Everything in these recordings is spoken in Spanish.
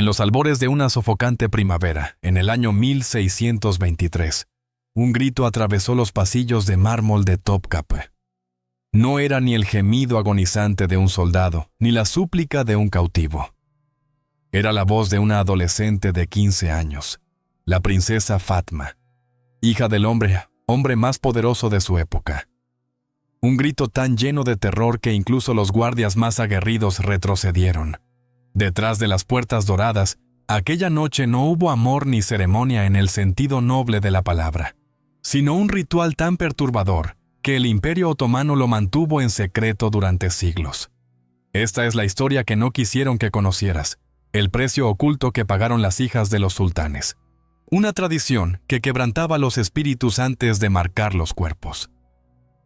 los albores de una sofocante primavera, en el año 1623, un grito atravesó los pasillos de mármol de Topkapi. No era ni el gemido agonizante de un soldado, ni la súplica de un cautivo. Era la voz de una adolescente de 15 años, la princesa Fatma, hija del hombre más poderoso de su época. Un grito tan lleno de terror que incluso los guardias más aguerridos retrocedieron. Detrás de las puertas doradas, aquella noche no hubo amor ni ceremonia en el sentido noble de la palabra, sino un ritual tan perturbador que el Imperio Otomano lo mantuvo en secreto durante siglos. Esta es la historia que no quisieron que conocieras, el precio oculto que pagaron las hijas de los sultanes. Una tradición que quebrantaba los espíritus antes de marcar los cuerpos.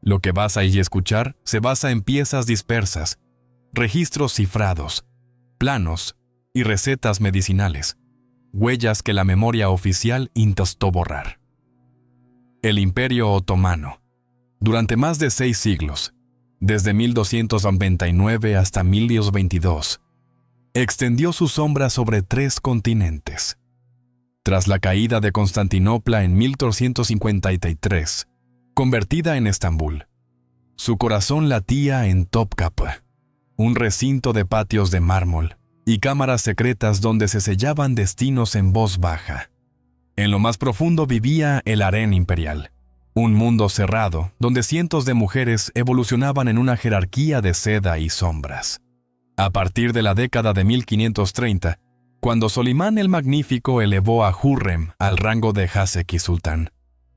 Lo que vas a escuchar se basa en piezas dispersas, registros cifrados, planos y recetas medicinales, huellas que la memoria oficial intentó borrar. El Imperio Otomano, durante más de 6 siglos, desde 1299 hasta 1222, extendió su sombra sobre 3 continentes. Tras la caída de Constantinopla en 1353, convertida en Estambul, su corazón latía en Topkapi, un recinto de patios de mármol y cámaras secretas donde se sellaban destinos en voz baja. En lo más profundo vivía el harén imperial, un mundo cerrado donde cientos de mujeres evolucionaban en una jerarquía de seda y sombras. A partir de la década de 1530, cuando Solimán el Magnífico elevó a Hurrem al rango de Haseki Sultán,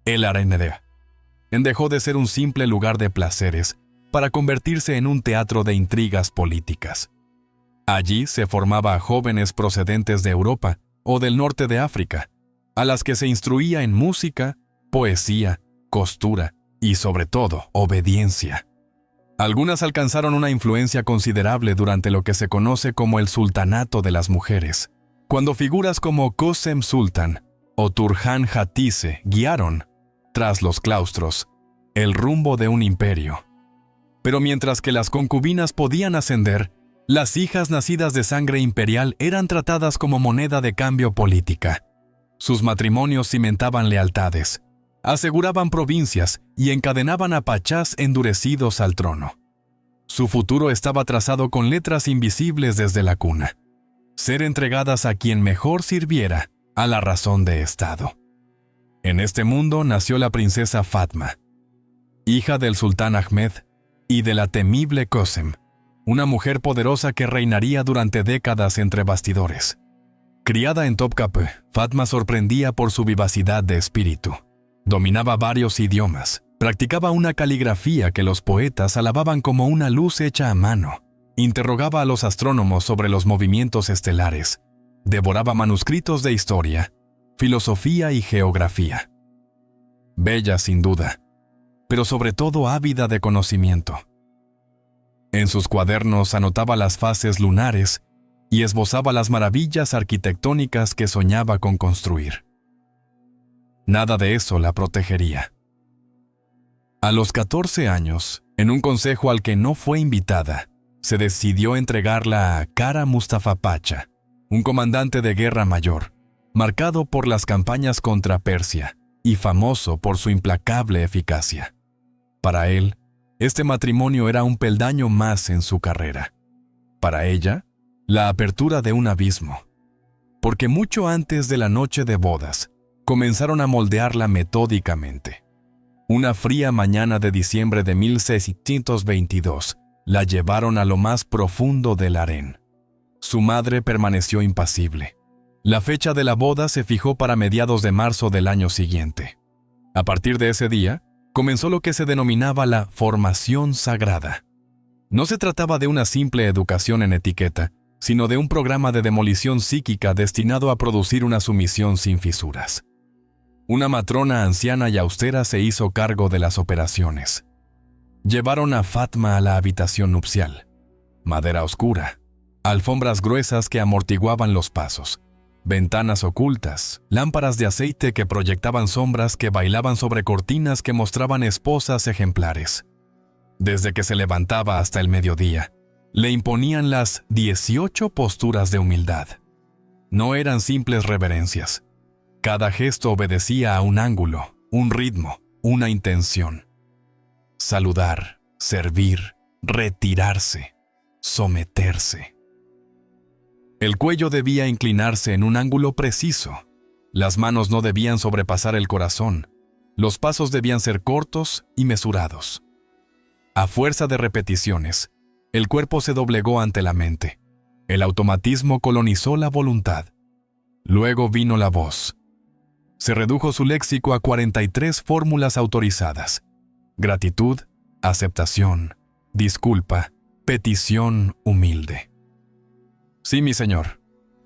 el harén dejó de ser un simple lugar de placeres para convertirse en un teatro de intrigas políticas. Allí se formaba a jóvenes procedentes de Europa o del norte de África, a las que se instruía en música, poesía, costura y, sobre todo, obediencia. Algunas alcanzaron una influencia considerable durante lo que se conoce como el Sultanato de las Mujeres, cuando figuras como Kösem Sultan o Turhan Hatise guiaron, tras los claustros, el rumbo de un imperio. Pero mientras que las concubinas podían ascender, las hijas nacidas de sangre imperial eran tratadas como moneda de cambio política. Sus matrimonios cimentaban lealtades, aseguraban provincias y encadenaban a pachás endurecidos al trono. Su futuro estaba trazado con letras invisibles desde la cuna: ser entregadas a quien mejor sirviera a la razón de Estado. En este mundo nació la princesa Fatma, hija del sultán Ahmed y de la temible Kösem, una mujer poderosa que reinaría durante décadas entre bastidores. Criada en Topkapi, Fatma sorprendía por su vivacidad de espíritu. Dominaba varios idiomas, practicaba una caligrafía que los poetas alababan como una luz hecha a mano, interrogaba a los astrónomos sobre los movimientos estelares, devoraba manuscritos de historia, filosofía y geografía. Bella sin duda, pero sobre todo ávida de conocimiento. En sus cuadernos anotaba las fases lunares y esbozaba las maravillas arquitectónicas que soñaba con construir. Nada de eso la protegería. A los 14 años, en un consejo al que no fue invitada, se decidió entregarla a Kara Mustafa Pacha, un comandante de guerra mayor, marcado por las campañas contra Persia y famoso por su implacable eficacia. Para él, este matrimonio era un peldaño más en su carrera. Para ella, la apertura de un abismo. Porque mucho antes de la noche de bodas, comenzaron a moldearla metódicamente. Una fría mañana de diciembre de 1622, la llevaron a lo más profundo del harén. Su madre permaneció impasible. La fecha de la boda se fijó para mediados de marzo del año siguiente. A partir de ese día, comenzó lo que se denominaba la formación sagrada. No se trataba de una simple educación en etiqueta, sino de un programa de demolición psíquica destinado a producir una sumisión sin fisuras. Una matrona anciana y austera se hizo cargo de las operaciones. Llevaron a Fatma a la habitación nupcial. Madera oscura, alfombras gruesas que amortiguaban los pasos, ventanas ocultas, lámparas de aceite que proyectaban sombras que bailaban sobre cortinas que mostraban esposas ejemplares. Desde que se levantaba hasta el mediodía, le imponían las 18 posturas de humildad. No eran simples reverencias. Cada gesto obedecía a un ángulo, un ritmo, una intención. Saludar, servir, retirarse, someterse. El cuello debía inclinarse en un ángulo preciso. Las manos no debían sobrepasar el corazón. Los pasos debían ser cortos y mesurados. A fuerza de repeticiones, el cuerpo se doblegó ante la mente. El automatismo colonizó la voluntad. Luego vino la voz. Se redujo su léxico a 43 fórmulas autorizadas. Gratitud, aceptación, disculpa, petición humilde. Sí, mi señor.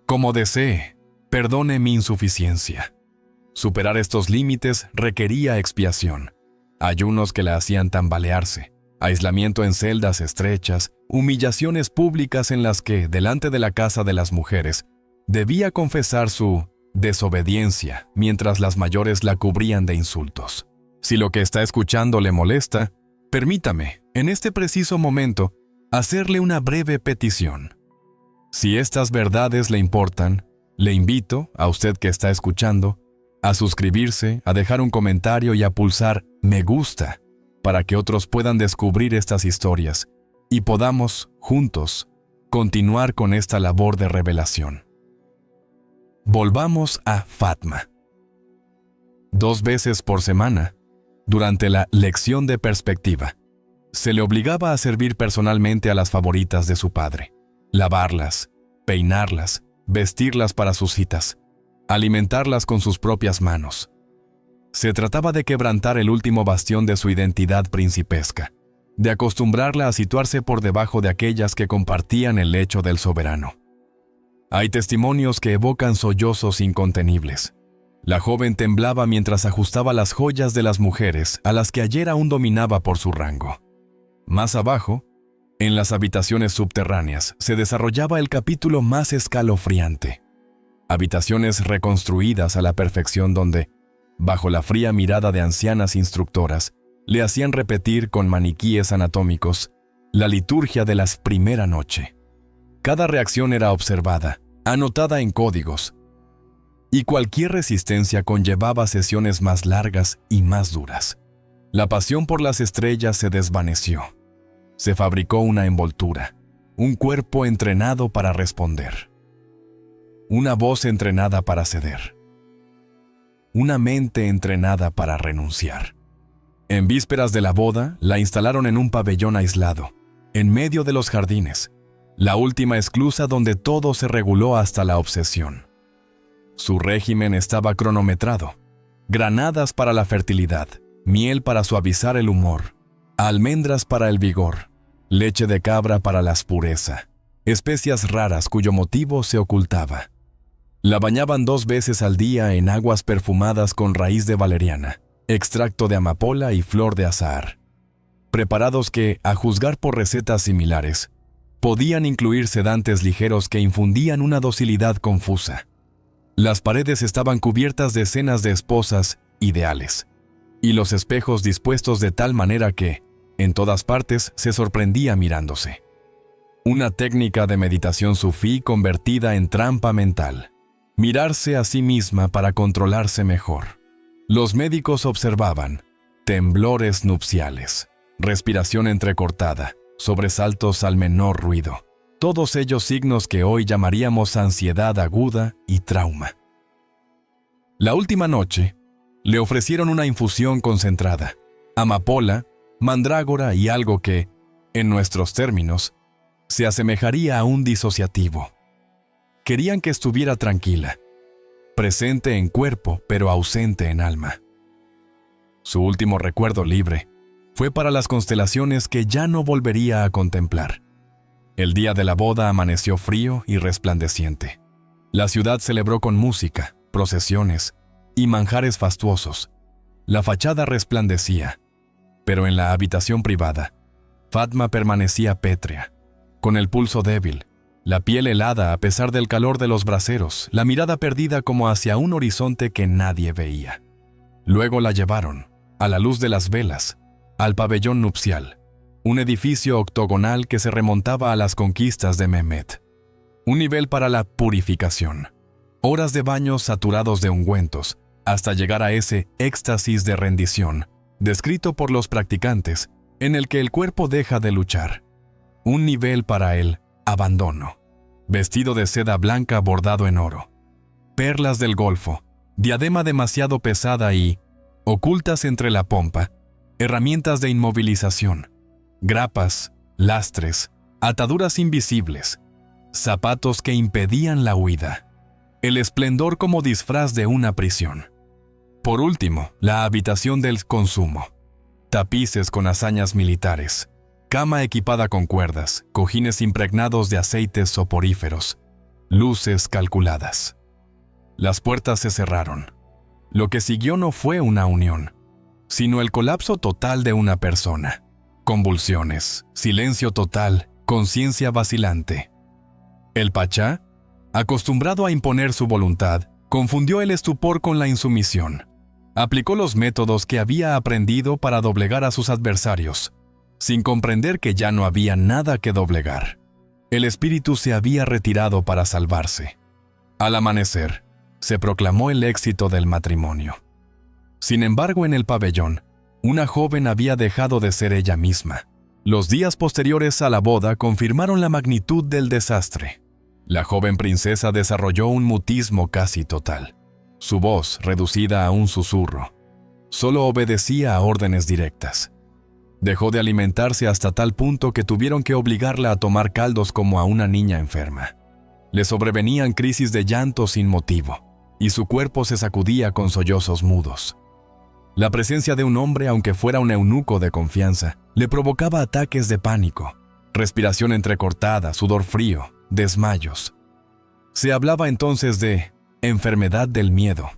Como desee, perdone mi insuficiencia. Superar estos límites requería expiación, ayunos que la hacían tambalearse, aislamiento en celdas estrechas, humillaciones públicas en las que, delante de la casa de las mujeres, debía confesar su desobediencia mientras las mayores la cubrían de insultos. Si lo que está escuchando le molesta, permítame, en este preciso momento, hacerle una breve petición. Si estas verdades le importan, le invito, a usted que está escuchando, a suscribirse, a dejar un comentario y a pulsar me gusta para que otros puedan descubrir estas historias y podamos, juntos, continuar con esta labor de revelación. Volvamos a Fátima. 2 veces por semana, durante la lección de perspectiva, se le obligaba a servir personalmente a las favoritas de su padre, lavarlas, peinarlas, vestirlas para sus citas, alimentarlas con sus propias manos. Se trataba de quebrantar el último bastión de su identidad principesca, de acostumbrarla a situarse por debajo de aquellas que compartían el lecho del soberano. Hay testimonios que evocan sollozos incontenibles. La joven temblaba mientras ajustaba las joyas de las mujeres a las que ayer aún dominaba por su rango. Más abajo, en las habitaciones subterráneas, se desarrollaba el capítulo más escalofriante. Habitaciones reconstruidas a la perfección donde, bajo la fría mirada de ancianas instructoras, le hacían repetir con maniquíes anatómicos la liturgia de la primera noche. Cada reacción era observada, anotada en códigos, y cualquier resistencia conllevaba sesiones más largas y más duras. La pasión por las estrellas se desvaneció. Se fabricó una envoltura, un cuerpo entrenado para responder. Una voz entrenada para ceder. Una mente entrenada para renunciar. En vísperas de la boda, la instalaron en un pabellón aislado, en medio de los jardines, la última esclusa donde todo se reguló hasta la obsesión. Su régimen estaba cronometrado. Granadas para la fertilidad, miel para suavizar el humor, almendras para el vigor, leche de cabra para la pureza, especias raras cuyo motivo se ocultaba. La bañaban 2 veces al día en aguas perfumadas con raíz de valeriana, extracto de amapola y flor de azahar, preparados que, a juzgar por recetas similares, podían incluir sedantes ligeros que infundían una docilidad confusa. Las paredes estaban cubiertas de escenas de esposas ideales, y los espejos dispuestos de tal manera que, en todas partes, se sorprendía mirándose. Una técnica de meditación sufí convertida en trampa mental. Mirarse a sí misma para controlarse mejor. Los médicos observaban temblores nupciales, respiración entrecortada, sobresaltos al menor ruido. Todos ellos signos que hoy llamaríamos ansiedad aguda y trauma. La última noche, le ofrecieron una infusión concentrada, amapola, mandrágora y algo que, en nuestros términos, se asemejaría a un disociativo. Querían que estuviera tranquila, presente en cuerpo pero ausente en alma. Su último recuerdo libre fue para las constelaciones que ya no volvería a contemplar. El día de la boda amaneció frío y resplandeciente. La ciudad celebró con música, procesiones y manjares fastuosos. La fachada resplandecía, pero en la habitación privada, Fátima permanecía pétrea, con el pulso débil, la piel helada a pesar del calor de los braseros, la mirada perdida como hacia un horizonte que nadie veía. Luego la llevaron, a la luz de las velas, al pabellón nupcial, un edificio octogonal que se remontaba a las conquistas de Mehmet. Un nivel para la purificación, Horas de baños saturados de ungüentos, hasta llegar a ese éxtasis de rendición, descrito por los practicantes, en el que el cuerpo deja de luchar. Un nivel para el abandono. Vestido de seda blanca bordado en oro. Perlas del Golfo, diadema demasiado pesada y, ocultas entre la pompa, herramientas de inmovilización, grapas, lastres, ataduras invisibles, zapatos que impedían la huida. El esplendor como disfraz de una prisión. Por último, la habitación del consumo. Tapices con hazañas militares, cama equipada con cuerdas, cojines impregnados de aceites soporíferos, luces calculadas. Las puertas se cerraron. Lo que siguió no fue una unión, sino el colapso total de una persona. Convulsiones, silencio total, conciencia vacilante. El pachá, acostumbrado a imponer su voluntad, confundió el estupor con la insumisión. Aplicó los métodos que había aprendido para doblegar a sus adversarios, sin comprender que ya no había nada que doblegar. El espíritu se había retirado para salvarse. Al amanecer, se proclamó el éxito del matrimonio. Sin embargo, en el pabellón, una joven había dejado de ser ella misma. Los días posteriores a la boda confirmaron la magnitud del desastre. La joven princesa desarrolló un mutismo casi total. Su voz, reducida a un susurro, solo obedecía a órdenes directas. Dejó de alimentarse hasta tal punto que tuvieron que obligarla a tomar caldos como a una niña enferma. Le sobrevenían crisis de llanto sin motivo, y su cuerpo se sacudía con sollozos mudos. La presencia de un hombre, aunque fuera un eunuco de confianza, le provocaba ataques de pánico, respiración entrecortada, sudor frío, desmayos. Se hablaba entonces de enfermedad del miedo.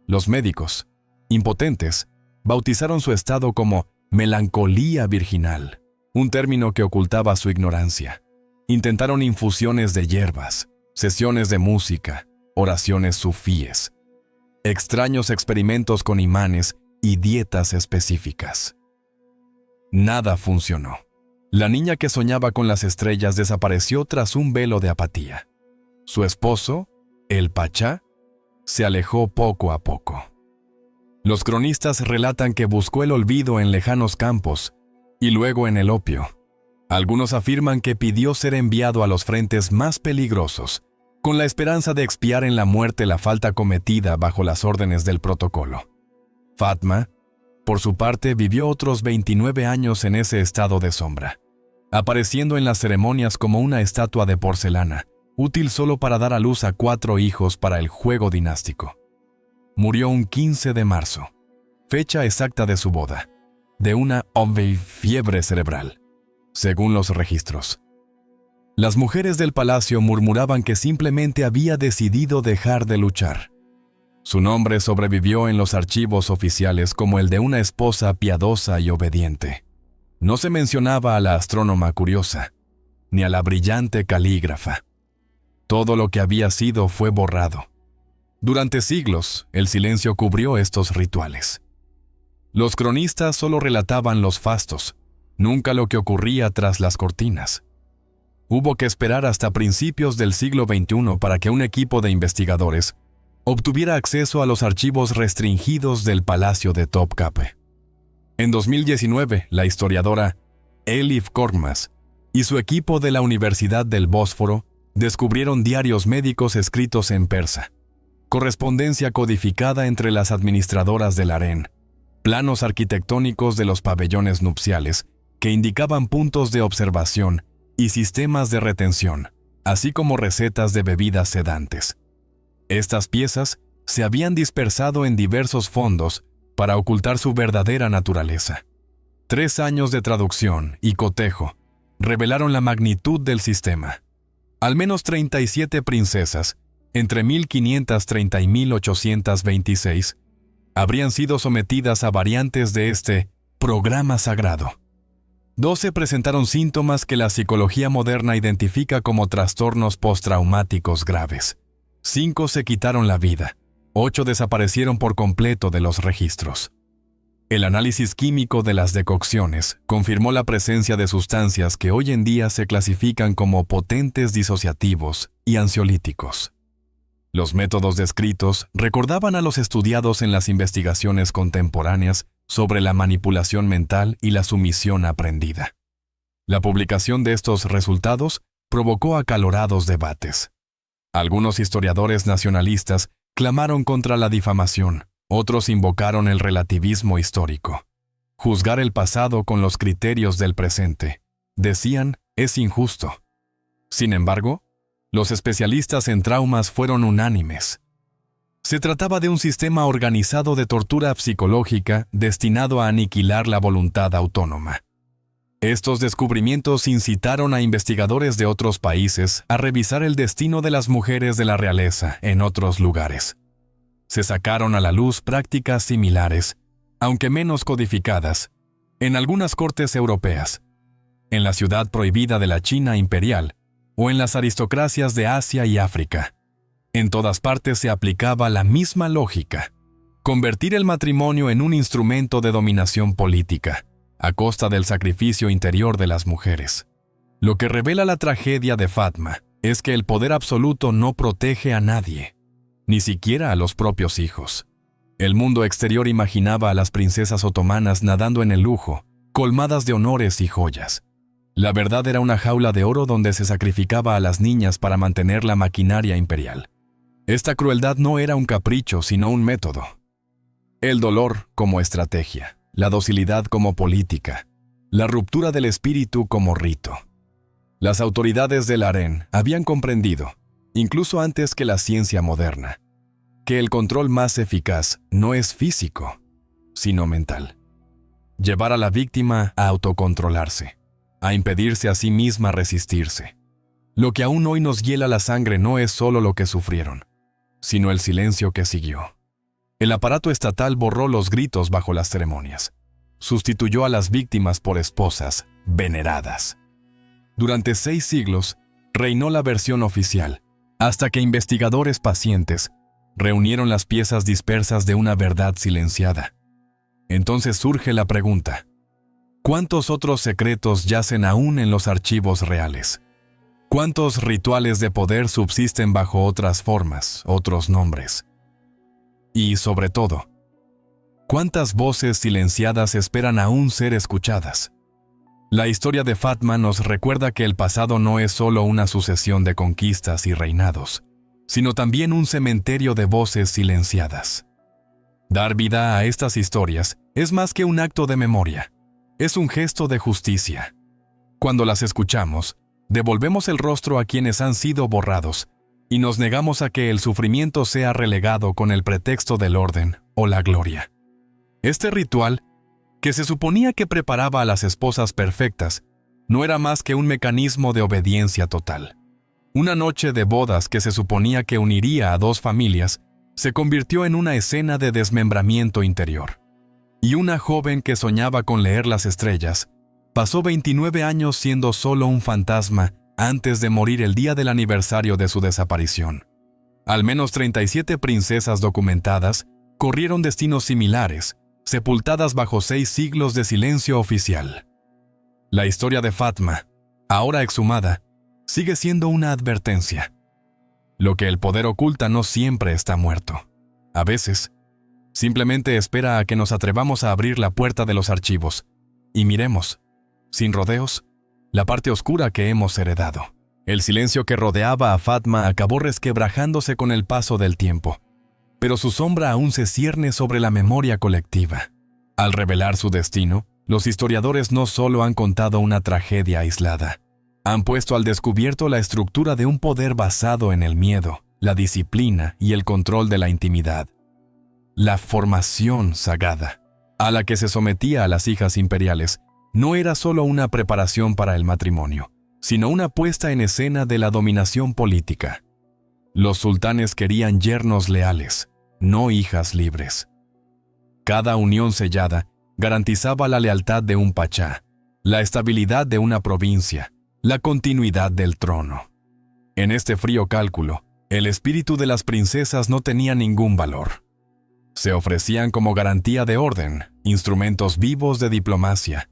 Los médicos, impotentes, bautizaron su estado como melancolía virginal, un término que ocultaba su ignorancia. Intentaron infusiones de hierbas, sesiones de música, oraciones sufíes, extraños experimentos con imanes y dietas específicas. Nada funcionó. La niña que soñaba con las estrellas desapareció tras un velo de apatía. Su esposo, el pachá, se alejó poco a poco. Los cronistas relatan que buscó el olvido en lejanos campos y luego en el opio. Algunos afirman que pidió ser enviado a los frentes más peligrosos, con la esperanza de expiar en la muerte la falta cometida bajo las órdenes del protocolo. Fatma, por su parte, vivió otros 29 años en ese estado de sombra, apareciendo en las ceremonias como una estatua de porcelana, útil solo para dar a luz a 4 hijos para el juego dinástico. Murió un 15 de marzo, fecha exacta de su boda, de una fiebre cerebral, según los registros. Las mujeres del palacio murmuraban que simplemente había decidido dejar de luchar. Su nombre sobrevivió en los archivos oficiales como el de una esposa piadosa y obediente. No se mencionaba a la astrónoma curiosa, ni a la brillante calígrafa. Todo lo que había sido fue borrado. Durante siglos, el silencio cubrió estos rituales. Los cronistas solo relataban los fastos, nunca lo que ocurría tras las cortinas. Hubo que esperar hasta principios del siglo XXI para que un equipo de investigadores obtuviera acceso a los archivos restringidos del Palacio de Topkapi. En 2019, la historiadora Elif Korkmaz y su equipo de la Universidad del Bósforo descubrieron diarios médicos escritos en persa, correspondencia codificada entre las administradoras del harén, planos arquitectónicos de los pabellones nupciales que indicaban puntos de observación y sistemas de retención, así como recetas de bebidas sedantes. Estas piezas se habían dispersado en diversos fondos para ocultar su verdadera naturaleza. 3 años de traducción y cotejo revelaron la magnitud del sistema. Al menos 37 princesas, entre 1530 y 1826, habrían sido sometidas a variantes de este programa sagrado. 12 presentaron síntomas que la psicología moderna identifica como trastornos postraumáticos graves. 5 se quitaron la vida. 8 desaparecieron por completo de los registros. El análisis químico de las decocciones confirmó la presencia de sustancias que hoy en día se clasifican como potentes disociativos y ansiolíticos. Los métodos descritos recordaban a los estudiados en las investigaciones contemporáneas sobre la manipulación mental y la sumisión aprendida. La publicación de estos resultados provocó acalorados debates. Algunos historiadores nacionalistas clamaron contra la difamación, otros invocaron el relativismo histórico. Juzgar el pasado con los criterios del presente, decían, es injusto. Sin embargo, los especialistas en traumas fueron unánimes. Se trataba de un sistema organizado de tortura psicológica destinado a aniquilar la voluntad autónoma. Estos descubrimientos incitaron a investigadores de otros países a revisar el destino de las mujeres de la realeza en otros lugares. Se sacaron a la luz prácticas similares, aunque menos codificadas, en algunas cortes europeas, en la ciudad prohibida de la China imperial o en las aristocracias de Asia y África. En todas partes se aplicaba la misma lógica: convertir el matrimonio en un instrumento de dominación política, a costa del sacrificio interior de las mujeres. Lo que revela la tragedia de Fatma es que el poder absoluto no protege a nadie, ni siquiera a los propios hijos. El mundo exterior imaginaba a las princesas otomanas nadando en el lujo, colmadas de honores y joyas. La verdad era una jaula de oro donde se sacrificaba a las niñas para mantener la maquinaria imperial. Esta crueldad no era un capricho, sino un método. El dolor como estrategia, la docilidad como política, la ruptura del espíritu como rito. Las autoridades del harén habían comprendido, incluso antes que la ciencia moderna, que el control más eficaz no es físico, sino mental. Llevar a la víctima a autocontrolarse, a impedirse a sí misma resistirse. Lo que aún hoy nos hiela la sangre no es solo lo que sufrieron, sino el silencio que siguió. El aparato estatal borró los gritos bajo las ceremonias. Sustituyó a las víctimas por esposas veneradas. Durante 6 siglos, reinó la versión oficial, hasta que investigadores pacientes reunieron las piezas dispersas de una verdad silenciada. Entonces surge la pregunta: ¿cuántos otros secretos yacen aún en los archivos reales? ¿Cuántos rituales de poder subsisten bajo otras formas, otros nombres? Y, sobre todo, ¿cuántas voces silenciadas esperan aún ser escuchadas? La historia de Fatma nos recuerda que el pasado no es solo una sucesión de conquistas y reinados, sino también un cementerio de voces silenciadas. Dar vida a estas historias es más que un acto de memoria, es un gesto de justicia. Cuando las escuchamos, devolvemos el rostro a quienes han sido borrados y nos negamos a que el sufrimiento sea relegado con el pretexto del orden o la gloria. Este ritual, que se suponía que preparaba a las esposas perfectas, no era más que un mecanismo de obediencia total. Una noche de bodas que se suponía que uniría a 2 familias, se convirtió en una escena de desmembramiento interior. Y una joven que soñaba con leer las estrellas, pasó 29 años siendo solo un fantasma antes de morir el día del aniversario de su desaparición. Al menos 37 princesas documentadas corrieron destinos similares, sepultadas bajo 6 siglos de silencio oficial. La historia de Fatma, ahora exhumada, sigue siendo una advertencia. Lo que el poder oculta no siempre está muerto. A veces, simplemente espera a que nos atrevamos a abrir la puerta de los archivos y miremos, sin rodeos, la parte oscura que hemos heredado. El silencio que rodeaba a Fatma acabó resquebrajándose con el paso del tiempo, pero su sombra aún se cierne sobre la memoria colectiva. Al revelar su destino, los historiadores no solo han contado una tragedia aislada, han puesto al descubierto la estructura de un poder basado en el miedo, la disciplina y el control de la intimidad. La formación sagrada, a la que se sometía a las hijas imperiales, no era solo una preparación para el matrimonio, sino una puesta en escena de la dominación política. Los sultanes querían yernos leales, no hijas libres. Cada unión sellada garantizaba la lealtad de un pachá, la estabilidad de una provincia, la continuidad del trono. En este frío cálculo, el espíritu de las princesas no tenía ningún valor. Se ofrecían como garantía de orden, instrumentos vivos de diplomacia,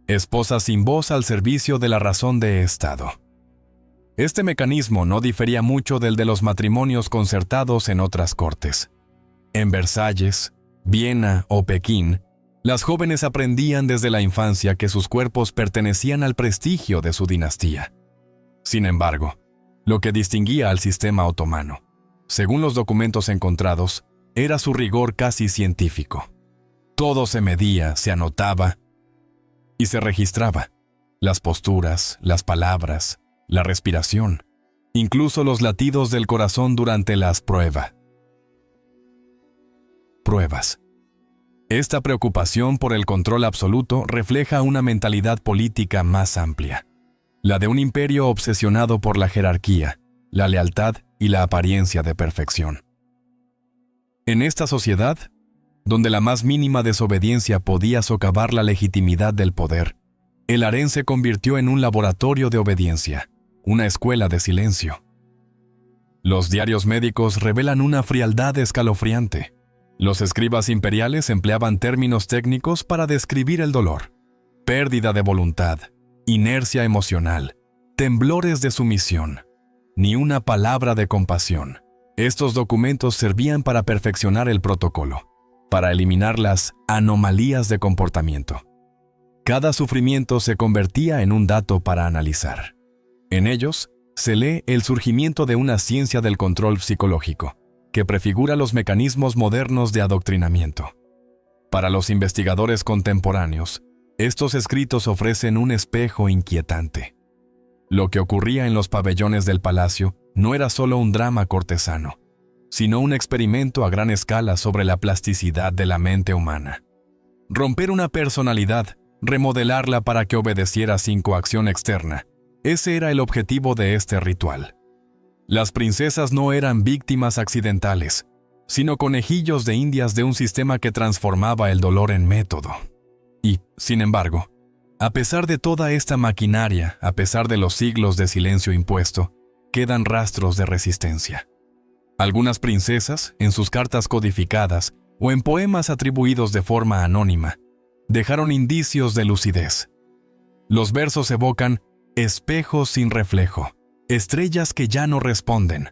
esposas sin voz al servicio de la razón de Estado. Este mecanismo no difería mucho del de los matrimonios concertados en otras cortes. En Versalles, Viena o Pekín, las jóvenes aprendían desde la infancia que sus cuerpos pertenecían al prestigio de su dinastía. Sin embargo, lo que distinguía al sistema otomano, según los documentos encontrados, era su rigor casi científico. Todo se medía, se anotaba y se registraba. Las posturas, las palabras, la respiración, incluso los latidos del corazón durante las pruebas. Esta preocupación por el control absoluto refleja una mentalidad política más amplia, la de un imperio obsesionado por la jerarquía, la lealtad y la apariencia de perfección. En esta sociedad, donde la más mínima desobediencia podía socavar la legitimidad del poder, el harén se convirtió en un laboratorio de obediencia, una escuela de silencio. Los diarios médicos revelan una frialdad escalofriante. Los escribas imperiales empleaban términos técnicos para describir el dolor, pérdida de voluntad, inercia emocional, temblores de sumisión, ni una palabra de compasión. Estos documentos servían para perfeccionar el protocolo, para eliminar las anomalías de comportamiento. Cada sufrimiento se convertía en un dato para analizar. En ellos se lee el surgimiento de una ciencia del control psicológico, que prefigura los mecanismos modernos de adoctrinamiento. Para los investigadores contemporáneos, estos escritos ofrecen un espejo inquietante. Lo que ocurría en los pabellones del palacio no era solo un drama cortesano, sino un experimento a gran escala sobre la plasticidad de la mente humana. Romper una personalidad, remodelarla para que obedeciera sin coacción externa, ese era el objetivo de este ritual. Las princesas no eran víctimas accidentales, sino conejillos de indias de un sistema que transformaba el dolor en método. Y, sin embargo, a pesar de toda esta maquinaria, a pesar de los siglos de silencio impuesto, quedan rastros de resistencia. Algunas princesas, en sus cartas codificadas o en poemas atribuidos de forma anónima, dejaron indicios de lucidez. Los versos evocan espejos sin reflejo, estrellas que ya no responden,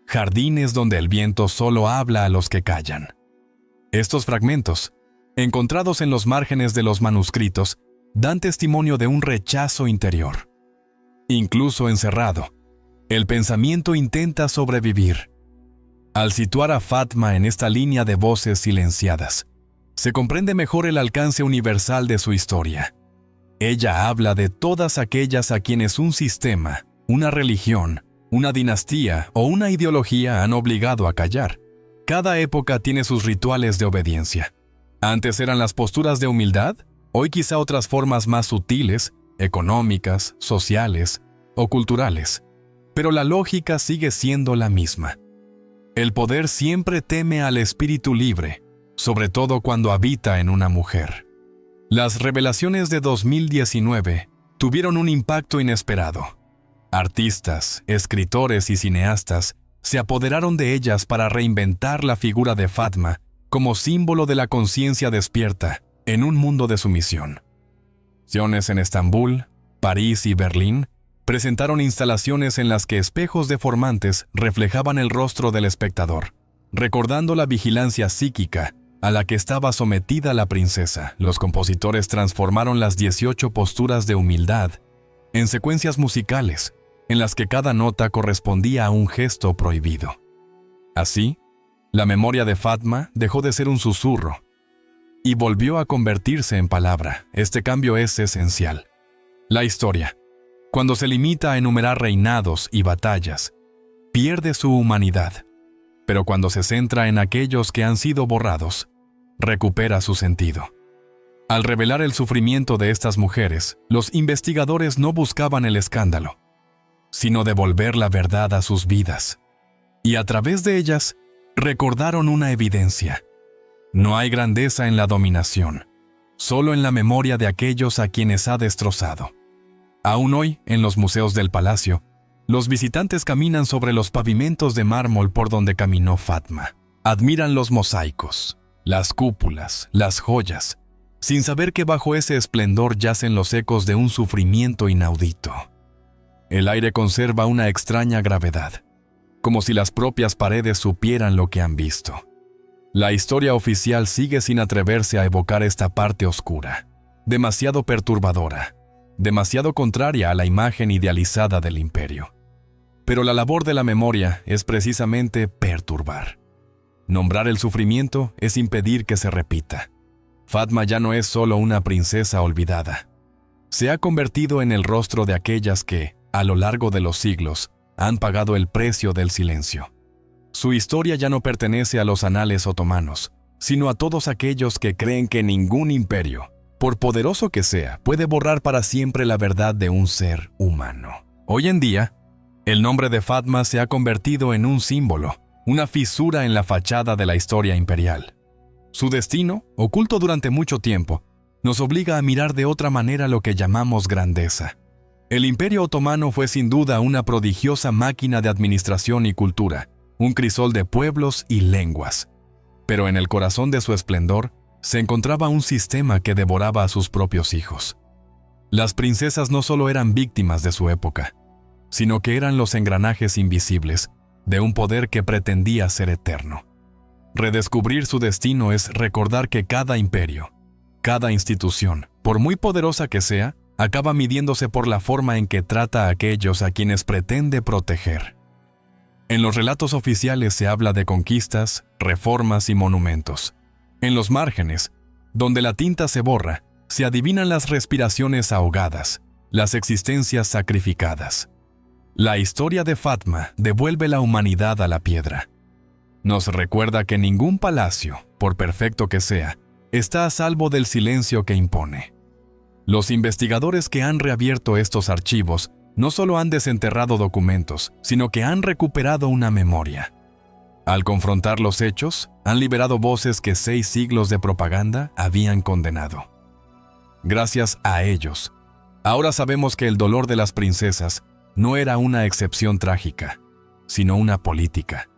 jardines donde el viento solo habla a los que callan. Estos fragmentos, encontrados en los márgenes de los manuscritos, dan testimonio de un rechazo interior. Incluso encerrado, el pensamiento intenta sobrevivir. Al situar a Fatma en esta línea de voces silenciadas, se comprende mejor el alcance universal de su historia. Ella habla de todas aquellas a quienes un sistema, una religión, una dinastía o una ideología han obligado a callar. Cada época tiene sus rituales de obediencia. Antes eran las posturas de humildad, hoy quizá otras formas más sutiles, económicas, sociales o culturales. Pero la lógica sigue siendo la misma. El poder siempre teme al espíritu libre, sobre todo cuando habita en una mujer. Las revelaciones de 2019 tuvieron un impacto inesperado. Artistas, escritores y cineastas se apoderaron de ellas para reinventar la figura de Fatma como símbolo de la conciencia despierta en un mundo de sumisión. Siones en Estambul, París y Berlín presentaron instalaciones en las que espejos deformantes reflejaban el rostro del espectador, recordando la vigilancia psíquica a la que estaba sometida la princesa. Los compositores transformaron las 18 posturas de humildad en secuencias musicales, en las que cada nota correspondía a un gesto prohibido. Así, la memoria de Fatma dejó de ser un susurro y volvió a convertirse en palabra. Este cambio es esencial. La historia, cuando se limita a enumerar reinados y batallas, pierde su humanidad, pero cuando se centra en aquellos que han sido borrados, recupera su sentido. Al revelar el sufrimiento de estas mujeres, los investigadores no buscaban el escándalo, sino devolver la verdad a sus vidas. Y a través de ellas, recordaron una evidencia. No hay grandeza en la dominación, solo en la memoria de aquellos a quienes ha destrozado. Aún hoy, en los museos del palacio, los visitantes caminan sobre los pavimentos de mármol por donde caminó Fatma. Admiran los mosaicos, las cúpulas, las joyas, sin saber que bajo ese esplendor yacen los ecos de un sufrimiento inaudito. El aire conserva una extraña gravedad, como si las propias paredes supieran lo que han visto. La historia oficial sigue sin atreverse a evocar esta parte oscura, demasiado perturbadora, demasiado contraria a la imagen idealizada del imperio. Pero la labor de la memoria es precisamente perturbar. Nombrar el sufrimiento es impedir que se repita. Fatma ya no es solo una princesa olvidada. Se ha convertido en el rostro de aquellas que, a lo largo de los siglos, han pagado el precio del silencio. Su historia ya no pertenece a los anales otomanos, sino a todos aquellos que creen que ningún imperio, por poderoso que sea, puede borrar para siempre la verdad de un ser humano. Hoy en día, el nombre de Fatma se ha convertido en un símbolo, una fisura en la fachada de la historia imperial. Su destino, oculto durante mucho tiempo, nos obliga a mirar de otra manera lo que llamamos grandeza. El Imperio Otomano fue sin duda una prodigiosa máquina de administración y cultura, un crisol de pueblos y lenguas. Pero en el corazón de su esplendor se encontraba un sistema que devoraba a sus propios hijos. Las princesas no solo eran víctimas de su época, sino que eran los engranajes invisibles de un poder que pretendía ser eterno. Redescubrir su destino es recordar que cada imperio, cada institución, por muy poderosa que sea, acaba midiéndose por la forma en que trata a aquellos a quienes pretende proteger. En los relatos oficiales se habla de conquistas, reformas y monumentos. En los márgenes, donde la tinta se borra, se adivinan las respiraciones ahogadas, las existencias sacrificadas. La historia de Fatma devuelve la humanidad a la piedra. Nos recuerda que ningún palacio, por perfecto que sea, está a salvo del silencio que impone. Los investigadores que han reabierto estos archivos no solo han desenterrado documentos, sino que han recuperado una memoria. Al confrontar los hechos, han liberado voces que 6 siglos de propaganda habían condenado. Gracias a ellos, ahora sabemos que el dolor de las princesas no era una excepción trágica, sino una política.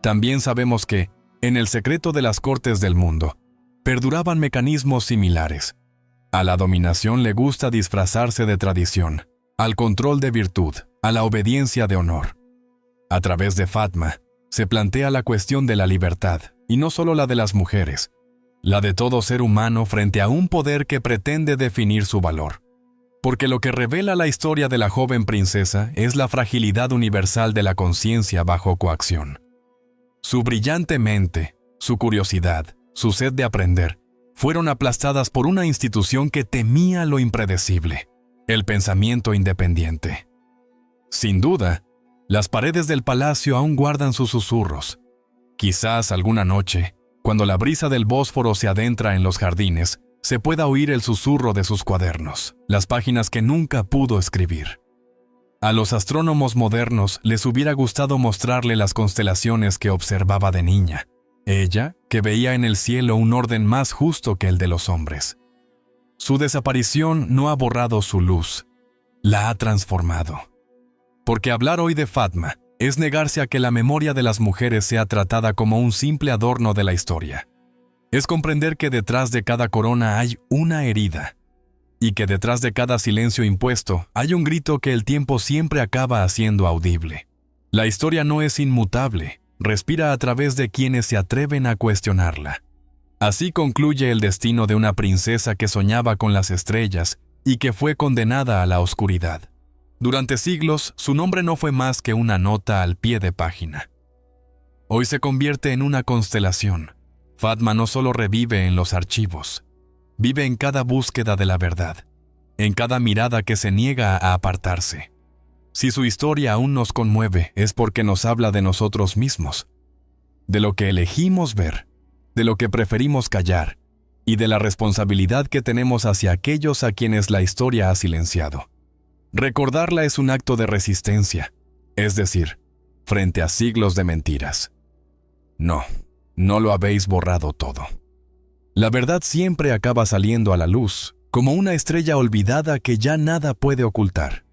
También sabemos que, en el secreto de las cortes del mundo, perduraban mecanismos similares. A la dominación le gusta disfrazarse de tradición, al control de virtud, a la obediencia de honor. A través de Fatma, se plantea la cuestión de la libertad, y no solo la de las mujeres, la de todo ser humano frente a un poder que pretende definir su valor. Porque lo que revela la historia de la joven princesa es la fragilidad universal de la conciencia bajo coacción. Su brillante mente, su curiosidad, su sed de aprender, fueron aplastadas por una institución que temía lo impredecible, el pensamiento independiente. Sin duda, las paredes del palacio aún guardan sus susurros. Quizás alguna noche, cuando la brisa del Bósforo se adentra en los jardines, se pueda oír el susurro de sus cuadernos, las páginas que nunca pudo escribir. A los astrónomos modernos les hubiera gustado mostrarle las constelaciones que observaba de niña, ella que veía en el cielo un orden más justo que el de los hombres. Su desaparición no ha borrado su luz, la ha transformado. Porque hablar hoy de Fatma es negarse a que la memoria de las mujeres sea tratada como un simple adorno de la historia. Es comprender que detrás de cada corona hay una herida, y que detrás de cada silencio impuesto hay un grito que el tiempo siempre acaba haciendo audible. La historia no es inmutable, respira a través de quienes se atreven a cuestionarla. Así concluye el destino de una princesa que soñaba con las estrellas y que fue condenada a la oscuridad. Durante siglos, su nombre no fue más que una nota al pie de página. Hoy se convierte en una constelación. Fatma no solo revive en los archivos, vive en cada búsqueda de la verdad, en cada mirada que se niega a apartarse. Si su historia aún nos conmueve, es porque nos habla de nosotros mismos, de lo que elegimos ver, de lo que preferimos callar, y de la responsabilidad que tenemos hacia aquellos a quienes la historia ha silenciado. Recordarla es un acto de resistencia, es decir, frente a siglos de mentiras. No lo habéis borrado todo. La verdad siempre acaba saliendo a la luz, como una estrella olvidada que ya nada puede ocultar.